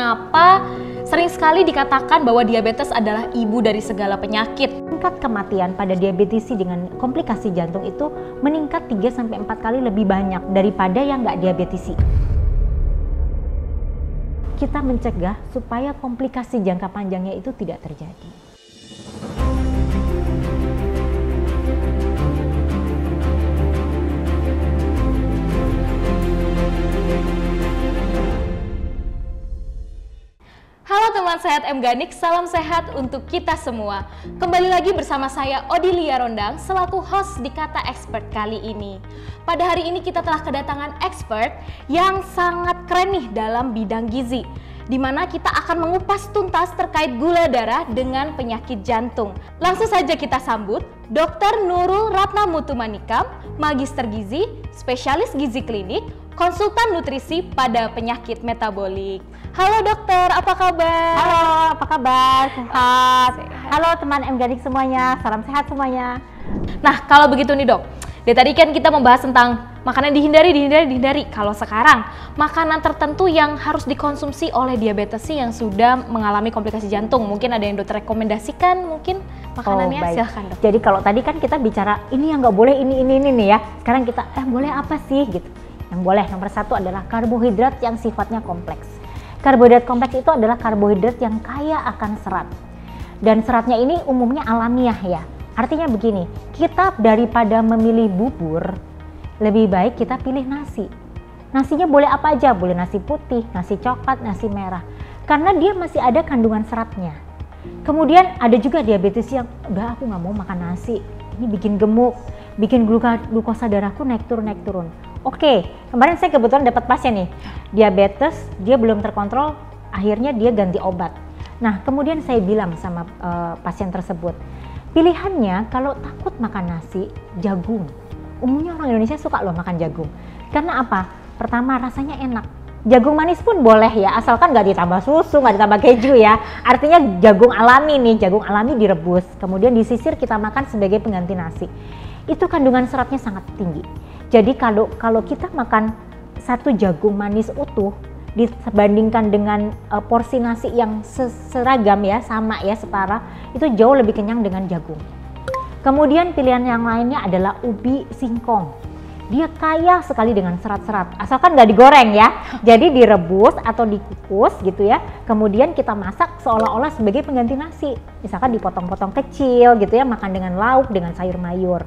mengapa sering sekali dikatakan bahwa diabetes adalah ibu dari segala penyakit. Tingkat kematian pada diabetesi dengan komplikasi jantung itu meningkat 3-4 kali lebih banyak daripada yang nggak diabetesi. Kita mencegah supaya komplikasi jangka panjangnya itu tidak terjadi. Halo teman sehat M-Ganik, salam sehat untuk kita semua. Kembali lagi bersama saya Odilia Rondang selaku host di Kata Expert kali ini. Pada hari ini kita telah kedatangan expert yang sangat keren nih dalam bidang gizi, di mana kita akan mengupas tuntas terkait gula darah dengan penyakit jantung. Langsung saja kita sambut Dr. Nurul Ratnamutu Manikam, Magister Gizi, Spesialis Gizi Klinik, Konsultan Nutrisi pada penyakit metabolik. Halo dokter, apa kabar? Halo, apa kabar? Sehat. Halo teman M-Ganik semuanya, salam sehat semuanya. Nah, kalau begitu nih dok, dari tadi kan kita membahas tentang makanan dihindari. Kalau sekarang, makanan tertentu yang harus dikonsumsi oleh diabetesi yang sudah mengalami komplikasi jantung. Mungkin ada yang dokter rekomendasikan, mungkin makanannya, silahkan dok. Jadi kalau tadi kan kita bicara ini yang nggak boleh, ini nih ya. Sekarang kita, boleh apa sih gitu. Yang boleh, nomor 1 adalah karbohidrat yang sifatnya kompleks. Karbohidrat kompleks itu adalah karbohidrat yang kaya akan serat. Dan seratnya ini umumnya alamiah ya. Artinya begini, kita daripada memilih bubur, lebih baik kita pilih nasi. Nasinya boleh apa aja, boleh nasi putih, nasi coklat, nasi merah. Karena dia masih ada kandungan seratnya. Kemudian ada juga diabetes yang, udah aku nggak mau makan nasi, ini bikin gemuk, bikin glukosa darahku naik turun. Oke, kemarin saya kebetulan dapat pasien nih, diabetes, dia belum terkontrol, akhirnya dia ganti obat. Nah, kemudian saya bilang sama pasien tersebut, pilihannya kalau takut makan nasi, jagung. Umumnya orang Indonesia suka loh makan jagung. Karena apa? Pertama, rasanya enak. Jagung manis pun boleh ya, asalkan nggak ditambah susu, nggak ditambah keju ya. Artinya jagung alami nih, jagung alami direbus, kemudian disisir kita makan sebagai pengganti nasi. Itu kandungan seratnya sangat tinggi. Jadi kalau kita makan satu jagung manis utuh dibandingkan dengan porsi nasi yang seragam ya, sama ya, setara, itu jauh lebih kenyang dengan jagung. Kemudian pilihan yang lainnya adalah ubi singkong. Dia kaya sekali dengan serat-serat, asalkan nggak digoreng ya. Jadi direbus atau dikukus gitu ya. Kemudian kita masak seolah-olah sebagai pengganti nasi. Misalkan dipotong-potong kecil gitu ya, makan dengan lauk, dengan sayur mayur.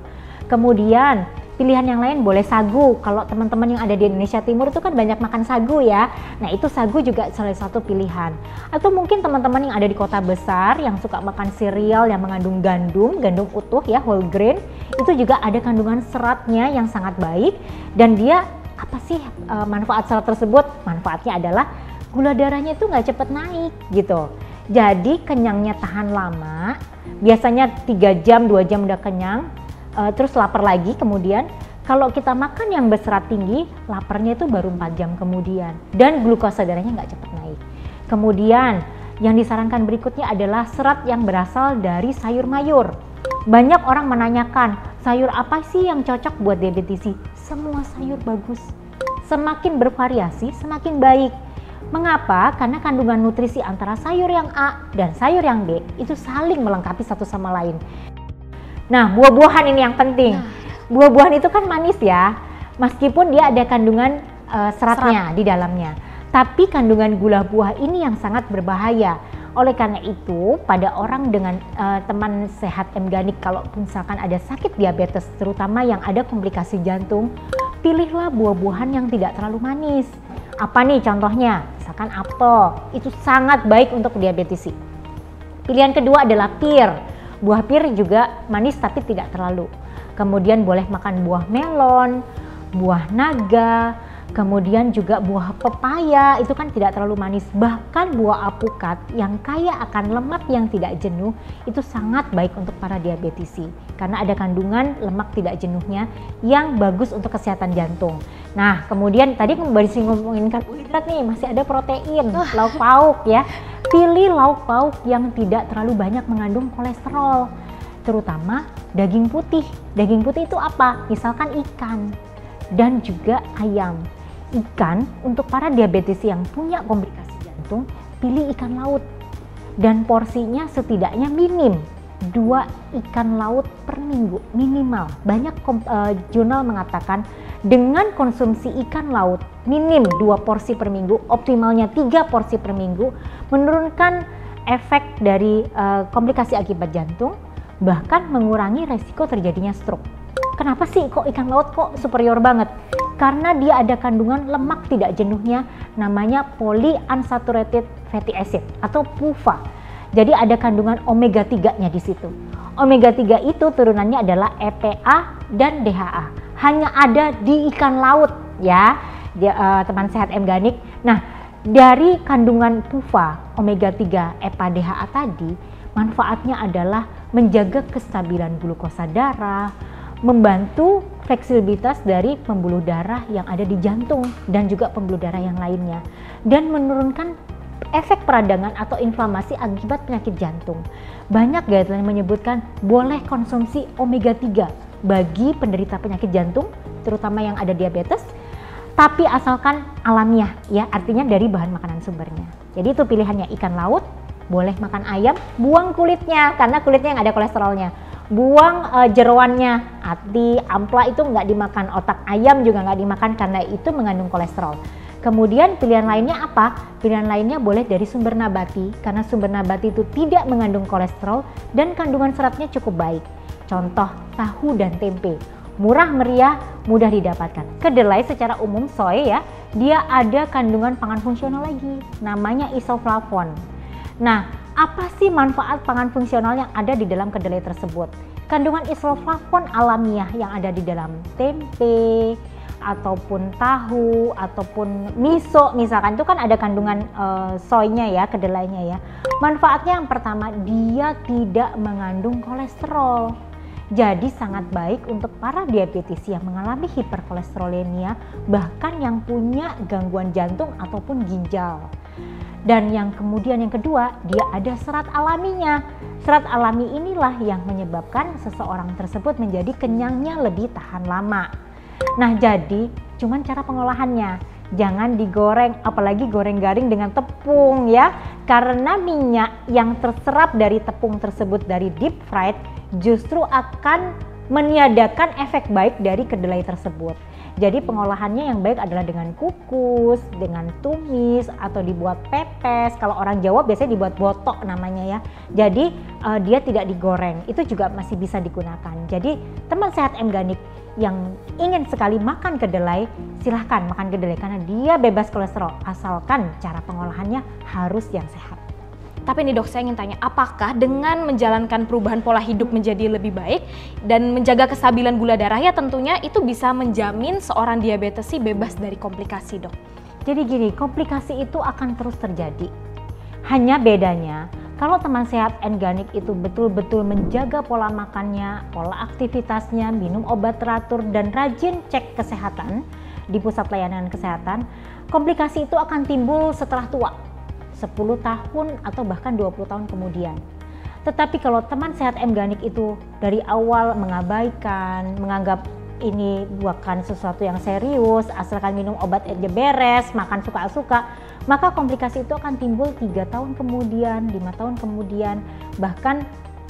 Kemudian pilihan yang lain boleh sagu. Kalau teman-teman yang ada di Indonesia Timur itu kan banyak makan sagu ya. Nah itu sagu juga salah satu pilihan. Atau mungkin teman-teman yang ada di kota besar yang suka makan cereal yang mengandung gandum utuh ya, whole grain. Itu juga ada kandungan seratnya yang sangat baik. Dan dia apa sih manfaat serat tersebut? Manfaatnya adalah gula darahnya itu nggak cepet naik gitu. Jadi kenyangnya tahan lama. Biasanya 3 jam, 2 jam udah kenyang. Terus lapar lagi, kemudian kalau kita makan yang berserat tinggi, laparnya itu baru 4 jam kemudian dan glukosa darahnya nggak cepat naik. Kemudian yang disarankan berikutnya adalah serat yang berasal dari sayur mayur. Banyak orang menanyakan, sayur apa sih yang cocok buat diabetesi? Semua sayur bagus. Semakin bervariasi, semakin baik. Mengapa? Karena kandungan nutrisi antara sayur yang A dan sayur yang B itu saling melengkapi satu sama lain. Nah, buah-buahan ini yang penting. Buah-buahan itu kan manis ya, meskipun dia ada kandungan seratnya di dalamnya. Tapi kandungan gula buah ini yang sangat berbahaya. Oleh karena itu, pada orang dengan teman sehat M-Ganik, kalau misalkan ada sakit diabetes, terutama yang ada komplikasi jantung, pilihlah buah-buahan yang tidak terlalu manis. Apa nih contohnya? Misalkan apel, itu sangat baik untuk diabetesi. Pilihan kedua adalah pir. Buah pir juga manis tapi tidak terlalu. Kemudian boleh makan buah melon, buah naga, kemudian juga buah pepaya, itu kan tidak terlalu manis. Bahkan buah apukat yang kaya akan lemak yang tidak jenuh, itu sangat baik untuk para diabetesi. Karena ada kandungan lemak tidak jenuhnya yang bagus untuk kesehatan jantung. Nah, kemudian tadi baru ngomongin karbohidrat nih, masih ada protein, lauk pauk ya. Pilih lauk pauk yang tidak terlalu banyak mengandung kolesterol, terutama daging putih. Daging putih itu apa? Misalkan ikan dan juga ayam. Ikan untuk para diabetesi yang punya komplikasi jantung pilih ikan laut. Dan porsinya setidaknya minim 2 ikan laut per minggu minimal. Banyak jurnal mengatakan dengan konsumsi ikan laut minim 2 porsi per minggu, optimalnya 3 porsi per minggu, menurunkan efek dari komplikasi akibat jantung, bahkan mengurangi resiko terjadinya stroke. Kenapa sih kok ikan laut kok superior banget? Karena dia ada kandungan lemak tidak jenuhnya namanya polyunsaturated fatty acid atau PUFA. Jadi ada kandungan omega 3-nya di situ. Omega 3 itu turunannya adalah EPA dan DHA. Hanya ada di ikan laut ya, teman sehat M-Ganik. Nah, dari kandungan PUFA, omega 3, EPA, DHA tadi, manfaatnya adalah menjaga kestabilan glukosa darah, membantu fleksibilitas dari pembuluh darah yang ada di jantung dan juga pembuluh darah yang lainnya, dan menurunkan efek peradangan atau inflamasi akibat penyakit jantung. Banyak guideline menyebutkan boleh konsumsi omega 3 bagi penderita penyakit jantung, terutama yang ada diabetes, tapi asalkan alamiah ya, artinya dari bahan makanan sumbernya. Jadi itu pilihannya, ikan laut, boleh makan ayam, buang kulitnya karena kulitnya yang ada kolesterolnya. Buang jeroannya, hati, ampla itu nggak dimakan, otak ayam juga nggak dimakan karena itu mengandung kolesterol. Kemudian pilihan lainnya apa? Pilihan lainnya boleh dari sumber nabati karena sumber nabati itu tidak mengandung kolesterol dan kandungan seratnya cukup baik. Contoh tahu dan tempe, murah meriah, mudah didapatkan. Kedelai secara umum soy ya, dia ada kandungan pangan fungsional lagi, namanya isoflavon. Nah, apa sih manfaat pangan fungsional yang ada di dalam kedelai tersebut? Kandungan isoflavon alamiah yang ada di dalam tempe, ataupun tahu, ataupun miso misalkan, itu kan ada kandungan soynya ya, kedelainya ya. Manfaatnya yang pertama, dia tidak mengandung kolesterol. Jadi sangat baik untuk para diabetes yang mengalami hiperkolesterolemia, bahkan yang punya gangguan jantung ataupun ginjal. Dan yang kemudian yang kedua, dia ada serat alaminya. Serat alami inilah yang menyebabkan seseorang tersebut menjadi kenyangnya lebih tahan lama. Nah, jadi cuman cara pengolahannya, jangan digoreng, apalagi goreng garing dengan tepung ya, karena minyak yang terserap dari tepung tersebut dari deep fried justru akan meniadakan efek baik dari kedelai tersebut. Jadi pengolahannya yang baik adalah dengan kukus, dengan tumis, atau dibuat pepes. Kalau orang Jawa biasanya dibuat botok namanya ya. Jadi dia tidak digoreng, itu juga masih bisa digunakan. Jadi teman sehat M-Ganik yang ingin sekali makan kedelai, silahkan makan kedelai karena dia bebas kolesterol, asalkan cara pengolahannya harus yang sehat. Tapi nih dok, saya ingin tanya, apakah dengan menjalankan perubahan pola hidup menjadi lebih baik dan menjaga kestabilan gula darah ya tentunya itu bisa menjamin seorang diabetes bebas dari komplikasi dok? Jadi gini, komplikasi itu akan terus terjadi. Hanya bedanya, kalau teman sehat M-Ganik itu betul-betul menjaga pola makannya, pola aktivitasnya, minum obat teratur dan rajin cek kesehatan di pusat layanan kesehatan, komplikasi itu akan timbul setelah tua. 10 tahun atau bahkan 20 tahun kemudian. Tetapi kalau teman sehat M-Ganik itu dari awal mengabaikan, menganggap ini bukan sesuatu yang serius, asalkan minum obat aja beres, makan suka-suka, maka komplikasi itu akan timbul 3 tahun kemudian, 5 tahun kemudian, bahkan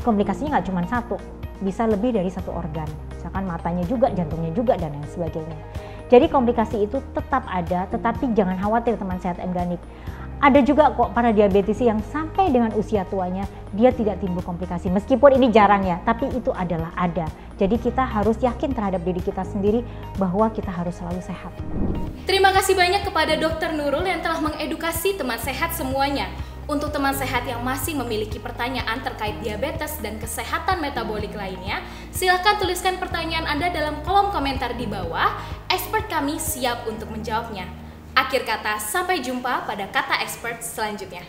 komplikasinya nggak cuma satu, bisa lebih dari satu organ, misalkan matanya juga, jantungnya juga, dan lain sebagainya. Jadi komplikasi itu tetap ada, tetapi jangan khawatir teman sehat M-Ganik. Ada juga kok para diabetes yang sampai dengan usia tuanya dia tidak timbul komplikasi. Meskipun ini jarang ya, tapi itu adalah ada. Jadi kita harus yakin terhadap diri kita sendiri bahwa kita harus selalu sehat. Terima kasih banyak kepada Dr. Nurul yang telah mengedukasi teman sehat semuanya. Untuk teman sehat yang masih memiliki pertanyaan terkait diabetes dan kesehatan metabolik lainnya, silakan tuliskan pertanyaan Anda dalam kolom komentar di bawah. Expert kami siap untuk menjawabnya. Akhir kata, sampai jumpa pada Kata Expert selanjutnya.